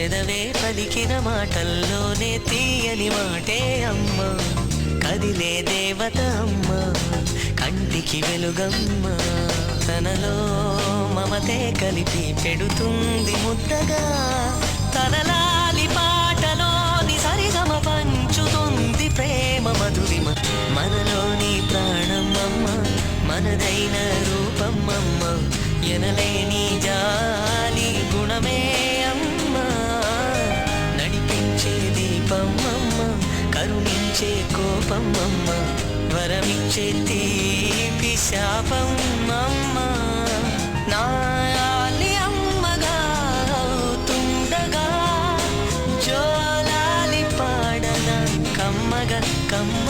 పెదవే పలికిన మాటల్లోనే తీయని మాటే అమ్మ, కదిలే దేవత అమ్మ, కంటికి వెలుగమ్మ, తనలో మమతే కలిపి పెడుతుంది ముద్దగా, తనలాలి పాటలోని సరిగమ పంచుతుంది ప్రేమ మధురిమ, మనలోని ప్రాణం అమ్మ, మనదైన రూపం అమ్మ, ఎనలేని జాలి గుణమే అమ్మ, నడిపించే దీపం అమ్మ, కరుణించే కోపం అమ్మ, వరమిచ్చే తీపి శాపం అమ్మ, నాయాలి అమ్మగా అవుతుండగా జోలాలి పాడన కమ్మగా కమ్మ